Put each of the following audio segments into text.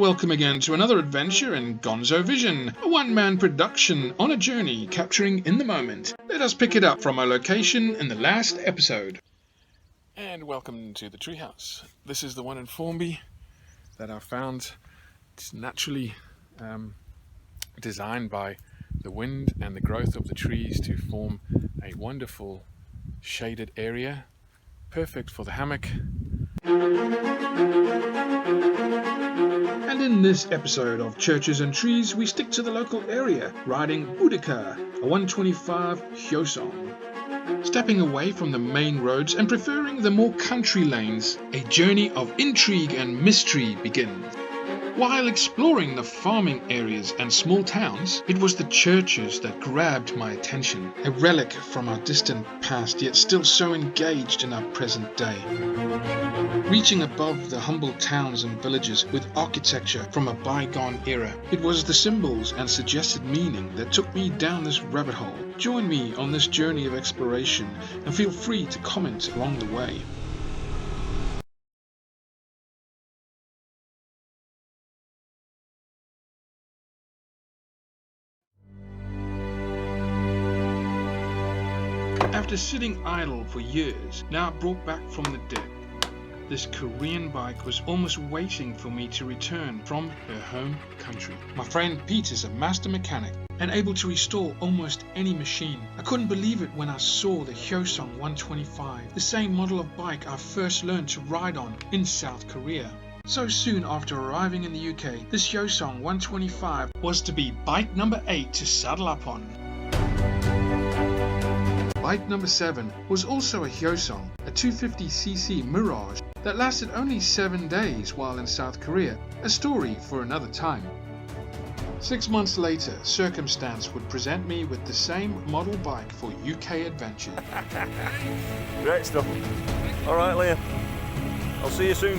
welcome again to another adventure in Gonzo Vision, a one-man production on a journey capturing in the moment. Let us pick it up from our location in the last episode. And welcome to the treehouse. This is the one in Formby that I found. It's naturally designed by the wind and the growth of the trees to form a wonderful shaded area, perfect for the hammock. And in this episode of Churches and Trees, we stick to the local area, riding Boudicca, a 125 Hyosung. Stepping away from the main roads and preferring the more country lanes, a journey of intrigue and mystery begins. While exploring the farming areas and small towns, it was the churches that grabbed my attention, a relic from our distant past, yet still so engaged in our present day. Reaching above the humble towns and villages with architecture from a bygone era, it was the symbols and suggested meaning that took me down this rabbit hole. Join me on this journey of exploration and feel free to comment along the way. After sitting idle for years, now brought back from the dead, this Korean bike was almost waiting for me to return from her home country. My friend Pete is a master mechanic and able to restore almost any machine. I couldn't believe it when I saw the Hyosung 125, the same model of bike I first learned to ride on in South Korea. So soon after arriving in the UK, this Hyosung 125 was to be bike number 8 to saddle up on. Bike number 7 was also a Hyosung, a 250cc Mirage that lasted only 7 days while in South Korea, a story for another time. 6 months later, circumstance would present me with the same model bike for UK adventure. Great stuff. Alright Liam, I'll see you soon.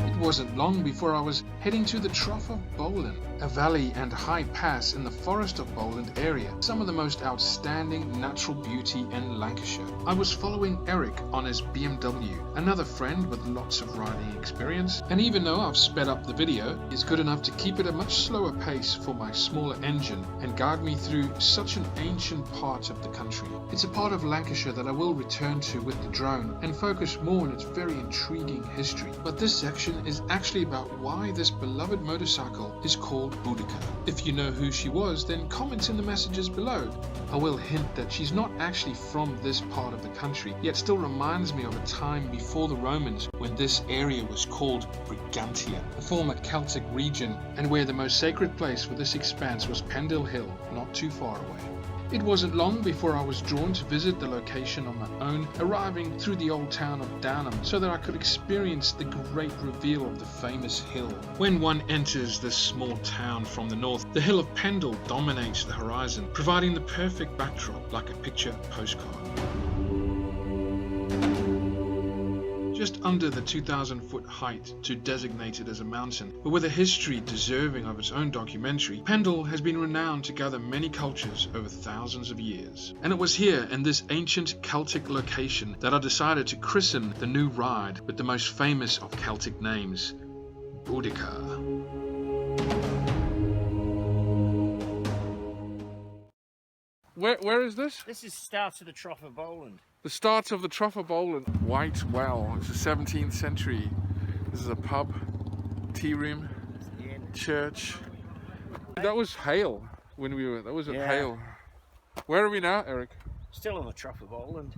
It wasn't long before I was heading to the Trough of Bowland, a valley and high pass in the Forest of Bowland area, some of the most outstanding natural beauty in Lancashire. I was following Eric on his BMW, another friend with lots of riding experience, and even though I've sped up the video, it's good enough to keep it a much slower pace for my smaller engine and guide me through such an ancient part of the country. It's a part of Lancashire that I will return to with the drone and focus more on its very intriguing history. But this section is actually about why this beloved motorcycle is called Boudica. If you know who she was, then comment in the messages below. I will hint that she's not actually from this part of the country, yet still reminds me of a time before the Romans when this area was called Brigantia, a former Celtic region, and where the most sacred place for this expanse was Pendle Hill, not too far away. It wasn't long before I was drawn to visit the location on my own, arriving through the old town of Downham so that I could experience the great reveal of the famous hill. When one enters this small town from the north, the hill of Pendle dominates the horizon, providing the perfect backdrop like a picture postcard. Just under the 2,000-foot height to designate it as a mountain, but with a history deserving of its own documentary, Pendle has been renowned to gather many cultures over thousands of years. And it was here in this ancient Celtic location that I decided to christen the new ride with the most famous of Celtic names, Boudicca. Where is this? This is the start of the Trough of Bowland. The start of the Trough of Bowland. White Well. It's the 17th century. This is a pub, tea room, church. That was Hale when we were. That was at Hale. Where are we now, Eric? Still on the Trough of Bowland.